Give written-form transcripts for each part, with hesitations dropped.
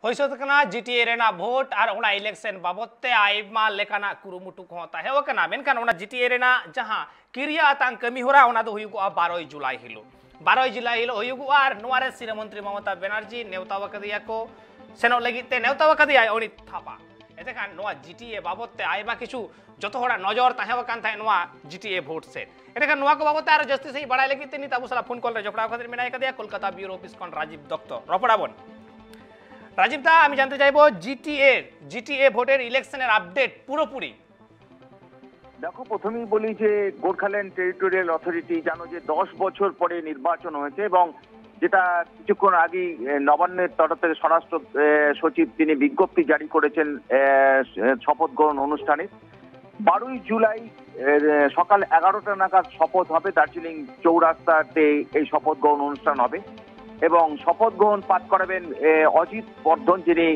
होइसोतना GTA Raina vote और ओना election बाबतते आइमा लेकाना कुरुमुटु को ताहेवकना मेनखान ओना जीटीए रेना जहां किरिया आतां कमी होरा ओना दो हुयुगो 12 जुलाई हिलो 12 जुलाई हिलो हुयुगो आर नोवारे सिर मंत्री ममता बनर्जी नेवतावा कदिया को सेनो लगिते नेवतावा कदिया ओनी थापा एतेखान नोवा जीटीए बाबतते आइमा किछु जतो होड़ा नजर ताहेवकान थाय नोवा जीटीए भोट से एतेखान नोवा को बाबतते आर जस्ती सही बड़ाई लगिते नि ताबु सला फोन कॉल रे जपड़ा खातिर मेनाय कदिया कोलकाता ब्यूरो ऑफिस कोन राजीव दत्त रपड़ाबन राजीव दा আমি জানতে চাইবো জিটিএ ভোটের ইলেকশনের আপডেট পুরোপুরি। দেখো প্রথমেই বলি যে গোর্খাল্যান্ড টেরিটোরিয়াল অথরিটি জানো যে 10 বছর পরে নির্বাচন হয়েছে এবং যেটা কিছুক্ষণ আগে নবান্নের তরফ থেকে স্বরাষ্ট্র সচিব তিনি বিজ্ঞপ্তি জারি করেছেন শপথ গ্রহণ অনুষ্ঠানে 12 জুলাই সকাল 11টা নাগাদ শপথ হবে দার্জিলিং চৌরাস্তাতে এই শপথ গ্রহণ অনুষ্ঠান হবে এবং শপথ গ্রহণ পাঠ করাবেন অজিত বর্ধন যিনি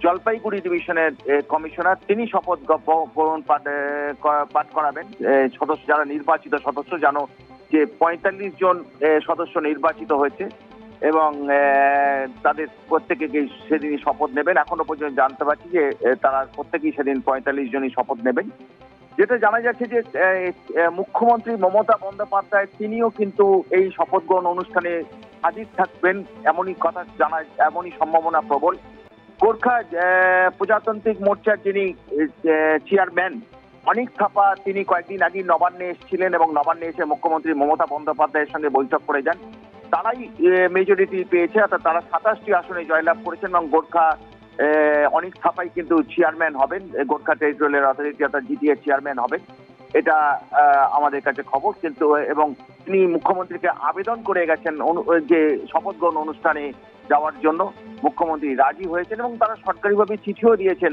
জলপাইগুড়ি ডিভিশনের কমিশনার তিনি শপথ গ্রহণ পাঠ করাবেন সদস্য যারা নির্বাচিত সদস্য জানো যে ৪৫ জন সদস্য নির্বাচিত হয়েছে এবং তাদের প্রত্যেকে সেদিনই শপথ নেবেন এখনো পর্যন্ত জানতে পারছি যে তারা প্রত্যেকেই সেদিন ৪৫ জনই শপথ নেবেন যেটা জানা যাচ্ছে যে মুখ্যমন্ত্রী মমতা বন্দ্যোপাধ্যায় তিনিও কিন্তু এই শপথ গ্রহণ অনুষ্ঠানে হাজির থাকবেন এমনই কথা জানা এমনই সম্ভাবনা প্রবল গোর্খা প্রজাতান্ত্রিক মোর্চার যিনি চেয়ারম্যান অনিক থাপা তিনি কয়েকদিন আগে নবান্নে এসেছিলেন এবং নবান্নে এসে মুখ্যমন্ত্রী মমতা বন্দ্যোপাধ্যায়ের সঙ্গে বৈঠক করে যান তারাই মেজরিটি পেয়েছে অর্থাৎ তারা ২৭টি আসনে জয়লাভ করেছেন এবং গোর্খা অনিক থাপাই কিন্তু চেয়ারম্যান হবেন গোর্খা টেরিটোরিয়াল অথরিটি অর্থাৎ জিটিএ চেয়ারম্যান হবেন এটা আমাদের কাছে খবর কিন্তু এবং তিনি মুখ্যমন্ত্রীকে আবেদন করে গেছেন যে শপথ গ্রহণ অনুষ্ঠানে যাওয়ার জন্য মুখ্যমন্ত্রী রাজি হয়েছেন এবং তারা সরকারিভাবে চিঠিও দিয়েছেন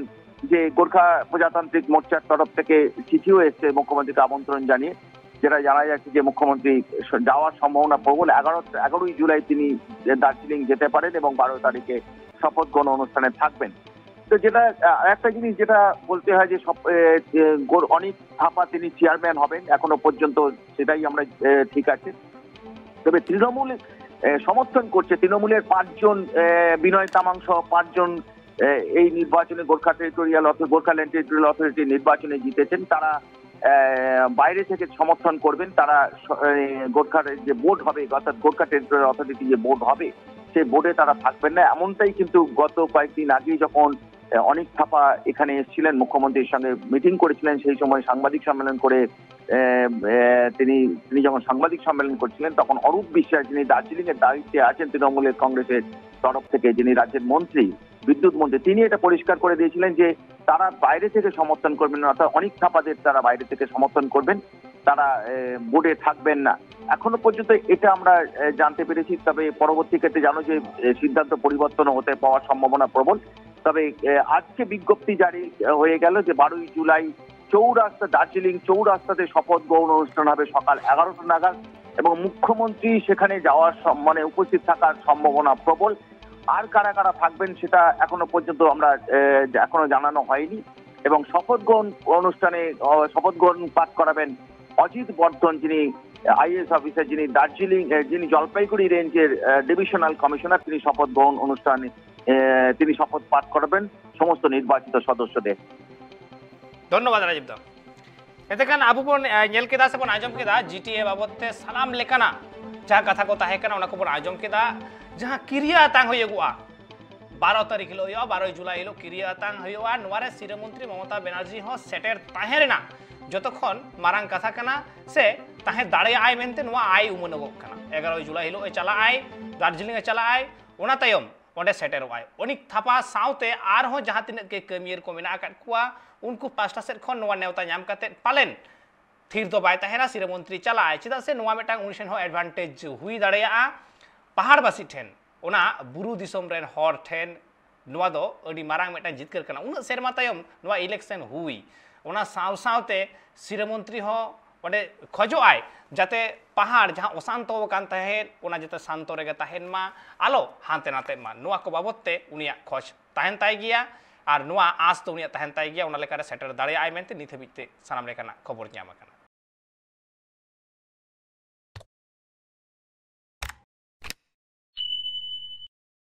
যে গোর্খা প্রজাতান্ত্রিক মোর্চার তরফ থেকে চিঠিও এসছে মুখ্যমন্ত্রীকে আমন্ত্রণ জানিয়ে যেটা জানা যাচ্ছে যে মুখ্যমন্ত্রী যাওয়ার সম্ভাবনা প্রবল 11ই জুলাই তিনি দার্জিলিং যেতে পারেন এবং 12 তারিখে শপথ গ্রহণ অনুষ্ঠানে থাকবেন তো যেটা একটা জিনিস যেটা বলতে হয় যে অনিক থাপা তিনি চেয়ারম্যান হবেন এখনো পর্যন্ত সেটাই আমরা ঠিক আছে তবে তৃণমূল সমর্থন করছে তৃণমূলের 5 জন বিনয় তামাং সহ 5 জন এই নির্বাচনে গোর্খাল্যান্ড টেরিটোরিয়াল অথরিটি নির্বাচনে জিতেছেন তারা বাইরে থেকে সমর্থন করবেন তারা গোর্খার যে বোর্ড হবে অর্থাৎ গোর্খা টেরিটোরিয়াল অথরিটি যে বোর্ড হবে সেই বোর্ডে তারা থাকবেন না এমনটাই কিন্তু গত কয়েকদিন আগেই যখন অনিক থাপা এখানে এসেছিলেন মুখ্যমন্ত্রীর সঙ্গে মিটিং করেছিলেন সেই সময় সাংবাদিক সম্মেলন করে তিনি যখন সাংবাদিক সম্মেলন করছিলেন তখন অরূপ বিশ্বাস যিনি দার্জিলিং এর দায়িত্বে আছেন তৃণমূলের কংগ্রেসের তরফ থেকে যিনি রাজ্যের মন্ত্রী বিদ্যুৎ মন্ত্রী তিনি এটা পরিষ্কার করে দিয়েছিলেন যে তারা বাইরে থেকে সমর্থন করবেন না অর্থাৎ অনিক থাপাদের তারা বাইরে থেকে সমর্থন করবেন তারা বোর্ডে থাকবেন না এখনো পর্যন্ত এটা আমরা জানতে পেরেছি তবে পরবর্তী ক্ষেত্রে জানো যে সিদ্ধান্ত পরিবর্তন হতে পাওয়ার সম্ভাবনা প্রবল তবে আজকে বিজ্ঞপ্তি জারি হয়ে গেল যে 12 জুলাই চৌরাস্তা দার্জিলিং চৌরাস্তাতে শপথ গ্রহণ অনুষ্ঠান হবে সকাল 11টা নাগাদ এবং মুখ্যমন্ত্রী সেখানে যাওয়ার মানে উপস্থিত থাকার সম্ভাবনা প্রবল আর কারা কারা থাকবেন সেটা এখনো পর্যন্ত আমরা এখনো জানানো হয়নি এবং শপথ গ্রহণ অনুষ্ঠানে শপথ গ্রহণ পাঠ করাবেন অজিত বর্ধন যিনি আইএএস অফিসার যিনি দার্জিলিং যিনি জলপাইগুড়ি রেঞ্জের ডিভিশনাল কমিশনার তিনি শপথ গ্রহণ অনুষ্ঠানে তিনি শপথ পাঠ করাবেন সমস্ত নির্বাচিত সদস্যদের ধন্যবাদ রাজীব দা এতেখান আবু বন নেল কেদা সে বন আজম কেদা জিটিএ বাবতে সালাম লেকানা যা কথা को ताहे कना उना को बन आजम केदा जहां क्रिया तांग होयगुआ 12 तारीख हिलो 12 जुलाई हिलो क्रिया तांग होयगुआ नवारे सिरमंत्री ममता बनर्जी हो सेटेर ताहेरेना যতক্ষণ মারাং কথা কানা সে তাহে দাঁড়ে আয় মেনতে নোয়া আয় উমনগক কানা 11 জুলাই হিলো চালা আয় দার্জিলিং চালা আয় ওনা তায়ম ওঁডে সেটের আয় অনিক থাপা সাউতে আর হো যাহা তিনাক কে কমিयर को मेना आकाद कुआ उनको पास्टा सेट खन नोआ नेवता नाम काते पालेन थीर तो बाय ताहेना सिरमंत्री चाला आय चिदा से नोआ मेटांग उनिशन हो एडवांटेज हुई दाड़ेया पहाड़बासी ठेन ओना बुरु दिसम रेन हर ठेन नोआ दो अडी मारांग मेटांग जितकर कना उन सेरमा तायम नोआ इलेक्शन हुई ओना साव सावते सिरमंत्री हो ओडे खजो आय जाते पहाड़ जहां अशांत कान तहेन ओना जते शांत रेगे तहेन मा आलो हानते नाते मा नोआ को बाबतते उनिया खोज तहेन ताय गिया और नोआ आस तो उनिया तहेन ताय गिया ओना लेकारे सेटर दाड़े आय मेनते नित हबिते सानाम लेकाना खबर ᱧᱟᱢ आकाना।